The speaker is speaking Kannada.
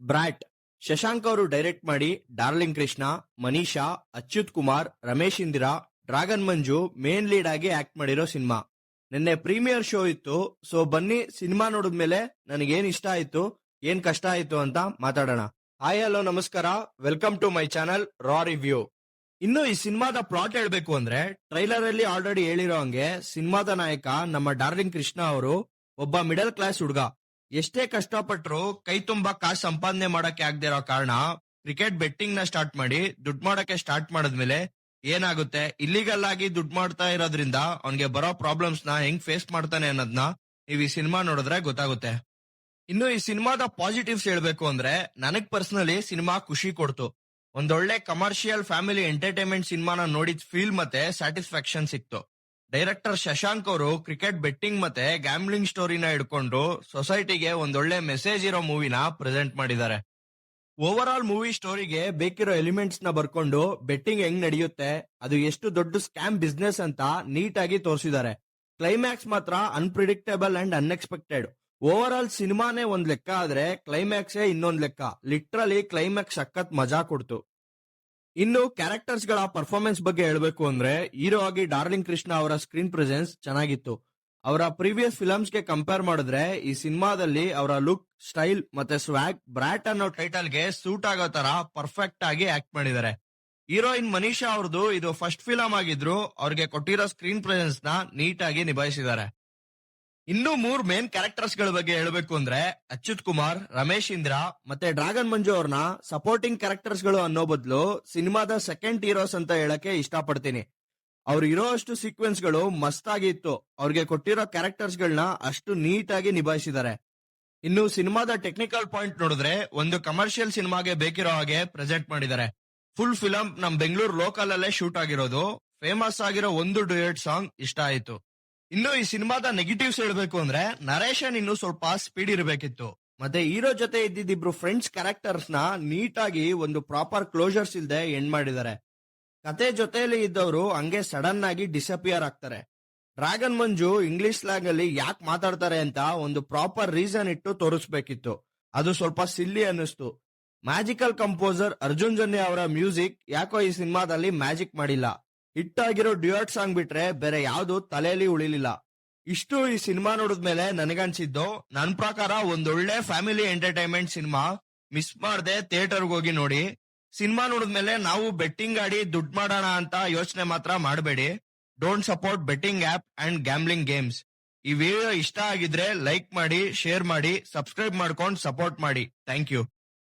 ಬ್ರಾಟ್ ಶಶಾಂಕ್ ಅವರು ಡೈರೆಕ್ಟ್ ಮಾಡಿ darling Krishna, Manisha, Achyut Kumar, Ramesh Indira, dragon Manju main lead ಆಗಿ ಆಕ್ಟ್ ಮಾಡಿರೋ ಸಿನಿಮಾ. ನಿನ್ನೆ ಪ್ರೀಮಿಯರ್ ಶೋ ಇತ್ತು. ಸೊ ಬನ್ನಿ ಸಿನಿಮಾ ನೋಡಿದ್ಮೇಲೆ ನನಗೇನ್ ಇಷ್ಟ ಆಯ್ತು, ಏನ್ ಕಷ್ಟ ಆಯ್ತು ಅಂತ ಮಾತಾಡೋಣ. ಹಾಯ್ ಹಲೋ ನಮಸ್ಕಾರ, welcome to my channel raw review. ಇನ್ನು ಈ ಸಿನಿಮಾದ ಪ್ಲಾಟ್ ಹೇಳ್ಬೇಕು ಅಂದ್ರೆ ಟ್ರೈಲರ್ ಅಲ್ಲಿ ಆಲ್ರೆಡಿ ಹೇಳಿರೋ ಹಂಗೆ ಸಿನಿಮಾದ ನಾಯಕ ನಮ್ಮ ಡಾರ್ಲಿಂಗ್ ಕೃಷ್ಣ ಅವರು ಒಬ್ಬ ಮಿಡಲ್ ಕ್ಲಾಸ್ ಹುಡುಗ. ಎಷ್ಟೇ ಕಷ್ಟಪಟ್ರು ಕೈ ತುಂಬಾ ಕಾಸು ಸಂಪಾದನೆ ಮಾಡಕ್ಕೆ ಆಗದೆ ಇರೋ ಕಾರಣ ಕ್ರಿಕೆಟ್ ಬೆಟ್ಟಿಂಗ್ ನ ಸ್ಟಾರ್ಟ್ ಮಾಡಿ ದುಡ್ಡು ಮಾಡಕ್ಕೆ ಸ್ಟಾರ್ಟ್ ಮಾಡಿದ್ಮೇಲೆ ಏನಾಗುತ್ತೆ, ಇಲ್ಲಿಗಲ್ ಆಗಿ ದುಡ್ಡು ಮಾಡ್ತಾ ಇರೋದ್ರಿಂದ ಅವ್ನಿಗೆ ಬರೋ ಪ್ರಾಬ್ಲಮ್ಸ್ ನ ಹೆಂಗ್ ಫೇಸ್ ಮಾಡ್ತಾನೆ ಅನ್ನೋದನ್ನ ನೀವು ಈ ಸಿನಿಮಾ ನೋಡಿದ್ರೆ ಗೊತ್ತಾಗುತ್ತೆ. ಇನ್ನು ಈ ಸಿನಿಮಾದ ಪಾಸಿಟಿವ್ಸ್ ಹೇಳ್ಬೇಕು ಅಂದ್ರೆ ನನಗ್ ಪರ್ಸನಲಿ ಸಿನಿಮಾ ಖುಷಿ ಕೊಡ್ತು. ಒಂದೊಳ್ಳೆ ಕಮರ್ಷಿಯಲ್ ಫ್ಯಾಮಿಲಿ ಎಂಟರ್ಟೈನ್ಮೆಂಟ್ ಸಿನಿಮಾನ ನೋಡಿದ ಫೀಲ್ ಮತ್ತೆ ಸ್ಯಾಟಿಸ್ಫ್ಯಾಕ್ಷನ್ ಸಿಕ್ತು. ಡೈರೆಕ್ಟರ್ ಶಶಾಂಕ್ ಅವರು ಕ್ರಿಕೆಟ್ ಬೆಟ್ಟಿಂಗ್ ಮತ್ತೆ ಗ್ಯಾಮ್ಲಿಂಗ್ ಸ್ಟೋರಿನ ಹಿಡ್ಕೊಂಡು ಸೊಸೈಟಿಗೆ ಒಂದೊಳ್ಳೆ ಮೆಸೇಜ್ ಇರೋ ಮೂವಿನ ಪ್ರೆಸೆಂಟ್ ಮಾಡಿದ್ದಾರೆ. ಓವರ್ ಆಲ್ ಮೂವಿ ಸ್ಟೋರಿಗೆ ಬೇಕಿರೋ ಎಲಿಮೆಂಟ್ಸ್ ನ ಬರ್ಕೊಂಡು ಬೆಟ್ಟಿಂಗ್ ಹೆಂಗ್ ನಡೆಯುತ್ತೆ, ಅದು ಎಷ್ಟು ದೊಡ್ಡ ಸ್ಕ್ಯಾಮ್ ಬಿಸ್ನೆಸ್ ಅಂತ ನೀಟಾಗಿ ತೋರಿಸಿದ್ದಾರೆ. ಕ್ಲೈಮ್ಯಾಕ್ಸ್ ಮಾತ್ರ unpredictable and unexpected. Overall ಸಿನಿಮಾನೇ ಒಂದ್ ಲೆಕ್ಕ ಆದ್ರೆ ಕ್ಲೈಮ್ಯಾಕ್ಸೇ ಇನ್ನೊಂದ್ ಲೆಕ್ಕ. ಲಿಟ್ರಲಿ ಕ್ಲೈಮ್ಯಾಕ್ಸ್ ಸಖತ್ ಮಜಾ ಕೊಡ್ತು. ಇನ್ನು ಕ್ಯಾರೆಕ್ಟರ್ಸ್ ಗಳ ಪರ್ಫಾರ್ಮೆನ್ಸ್ ಬಗ್ಗೆ ಹೇಳ್ಬೇಕು ಅಂದ್ರೆ ಹೀರೋ ಆಗಿ ಡಾರ್ಲಿಂಗ್ ಕೃಷ್ಣ ಅವರ ಸ್ಕ್ರೀನ್ ಪ್ರೆಸೆನ್ಸ್ ಚೆನ್ನಾಗಿತ್ತು. ಅವರ ಪ್ರೀವಿಯಸ್ ಫಿಲಮ್ಸ್ ಗೆ ಕಂಪೇರ್ ಮಾಡಿದ್ರೆ ಈ ಸಿನಿಮಾದಲ್ಲಿ ಅವರ ಲುಕ್, ಸ್ಟೈಲ್ ಮತ್ತೆ ಸ್ವ್ಯಾಗ್ ಬ್ರಾಟ್ ಅನ್ನೋ ಟೈಟಲ್ ಗೆ ಸೂಟ್ ಆಗೋ ತರ ಪರ್ಫೆಕ್ಟ್ ಆಗಿ ಆಕ್ಟ್ ಮಾಡಿದ್ದಾರೆ. ಹೀರೋಯಿನ್ ಮನೀಷಾ ಅವ್ರದ್ದು ಇದು ಫಸ್ಟ್ ಫಿಲಂ ಆಗಿದ್ರು ಅವ್ರಿಗೆ ಕೊಟ್ಟಿರೋ ಸ್ಕ್ರೀನ್ ಪ್ರೆಸೆನ್ಸ್ ನ ನೀಟಾಗಿ ನಿಭಾಯಿಸಿದ್ದಾರೆ. ಇನ್ನು 3 ಮೇನ್ ಕ್ಯಾರೆಕ್ಟರ್ಸ್ ಗಳ ಬಗ್ಗೆ ಹೇಳ್ಬೇಕು ಅಂದ್ರೆ ಅಚ್ಯುತ್ ಕುಮಾರ್, ರಮೇಶ್ ಇಂದಿರಾ ಮತ್ತೆ ಡ್ರಾಗನ್ ಮಂಜು ಅವ್ರನ್ನ ಸಪೋರ್ಟಿಂಗ್ ಕ್ಯಾರೆಕ್ಟರ್ಸ್ ಗಳು ಅನ್ನೋ ಬದಲು ಸಿನಿಮಾದ ಸೆಕೆಂಡ್ ಹೀರೋಸ್ ಅಂತ ಹೇಳಕ್ಕೆ ಇಷ್ಟಪಡ್ತೀನಿ. ಅವ್ರು ಇರೋ ಅಷ್ಟು ಸೀಕ್ವೆನ್ಸ್ ಗಳು ಮಸ್ತಾಗಿ ಇತ್ತು. ಅವ್ರಿಗೆ ಕೊಟ್ಟಿರೋ ಕ್ಯಾರೆಕ್ಟರ್ಸ್ ಗಳನ್ನ ಅಷ್ಟು ನೀಟಾಗಿ ನಿಭಾಯಿಸಿದ್ದಾರೆ. ಇನ್ನು ಸಿನಿಮಾದ ಟೆಕ್ನಿಕಲ್ ಪಾಯಿಂಟ್ ನೋಡಿದ್ರೆ ಒಂದು ಕಮರ್ಷಿಯಲ್ ಸಿನಿಮಾಗೆ ಬೇಕಿರೋ ಹಾಗೆ ಪ್ರೆಸೆಂಟ್ ಮಾಡಿದ್ದಾರೆ. ಫುಲ್ ಫಿಲಂ ನಮ್ ಬೆಂಗಳೂರು ಲೋಕಲ್ ಅಲ್ಲೇ ಶೂಟ್ ಆಗಿರೋದು. ಫೇಮಸ್ ಆಗಿರೋ ಒಂದು ಡ್ಯೂಯೆಟ್ ಸಾಂಗ್ ಇಷ್ಟ ಆಯ್ತು. ಇನ್ನು ಈ ಸಿನಿಮಾದ ನೆಗೆಟಿವ್ಸ್ ಹೇಳ್ಬೇಕು ಅಂದ್ರೆ ನರೇಶನ್ ಇನ್ನು ಸ್ವಲ್ಪ ಸ್ಪೀಡ್ ಇರಬೇಕಿತ್ತು. ಮತ್ತೆ ಹೀರೋ ಜೊತೆ ಇದ್ದಿದ್ರು ಫ್ರೆಂಡ್ಸ್ ಕ್ಯಾರೆಕ್ಟರ್ಸ್ ನ ನೀಟಾಗಿ ಒಂದು ಪ್ರಾಪರ್ ಕ್ಲೋಜರ್ಸ್ ಇಲ್ದೆ ಎಂಡ್ ಮಾಡಿದ್ದಾರೆ. ಕತೆ ಜೊತೆಯಲ್ಲಿ ಇದ್ದವರು ಹಂಗೆ ಸಡನ್ ಆಗಿ ಡಿಸಪಿಯರ್ ಆಗ್ತಾರೆ. ಡ್ರಾಗನ್ ಮಂಜು ಇಂಗ್ಲಿಷ್ ಸ್ಲ್ಯಾಂಗ್ ಅಲ್ಲಿ ಯಾಕೆ ಮಾತಾಡ್ತಾರೆ ಅಂತ ಒಂದು ಪ್ರಾಪರ್ ರೀಸನ್ ಇಟ್ಟು ತೋರಿಸ್ಬೇಕಿತ್ತು. ಅದು ಸ್ವಲ್ಪ ಸಿಲ್ಲಿ ಅನ್ನಿಸ್ತು. ಮ್ಯಾಜಿಕಲ್ ಕಂಪೋಸರ್ ಅರ್ಜುನ್ ಜನ್ಯ ಅವರ ಮ್ಯೂಸಿಕ್ ಯಾಕೋ ಈ ಸಿನಿಮಾದಲ್ಲಿ ಮ್ಯಾಜಿಕ್ ಮಾಡಿಲ್ಲ. ಹಿಟ್ ಆಗಿರೋ ಡ್ಯೂಯೆಟ್ ಸಾಂಗ್ ಬಿಟ್ರೆ ಬೇರೆ ಯಾವ್ದು ತಲೆಯಲ್ಲಿ ಉಳಿಲಿಲ್ಲ. ಇಷ್ಟು ಈ ಸಿನಿಮಾ ನೋಡಿದ್ಮೇಲೆ ನನಗನ್ಸಿದ್ದು, ನನ್ನ ಪ್ರಕಾರ ಒಂದೊಳ್ಳೆ ಫ್ಯಾಮಿಲಿ ಎಂಟರ್ಟೈನ್ಮೆಂಟ್ ಸಿನಿಮಾ. ಮಿಸ್ ಮಾಡದೆ ಥಿಯೇಟರ್ಗೆ ಹೋಗಿ ನೋಡಿ. ಸಿನಿಮಾ ನೋಡಿದ್ಮೇಲೆ ನಾವು ಬೆಟ್ಟಿಂಗ್ ಆಡಿ ದುಡ್ಡು ಮಾಡೋಣ ಅಂತ ಯೋಚನೆ ಮಾತ್ರ ಮಾಡಬೇಡಿ. Don't support betting app and gambling games. ಈ ವಿಡಿಯೋ ಇಷ್ಟ ಆಗಿದ್ರೆ ಲೈಕ್ ಮಾಡಿ, ಶೇರ್ ಮಾಡಿ, ಸಬ್ಸ್ಕ್ರೈಬ್ ಮಾಡ್ಕೊಂಡು ಸಪೋರ್ಟ್ ಮಾಡಿ. Thank you.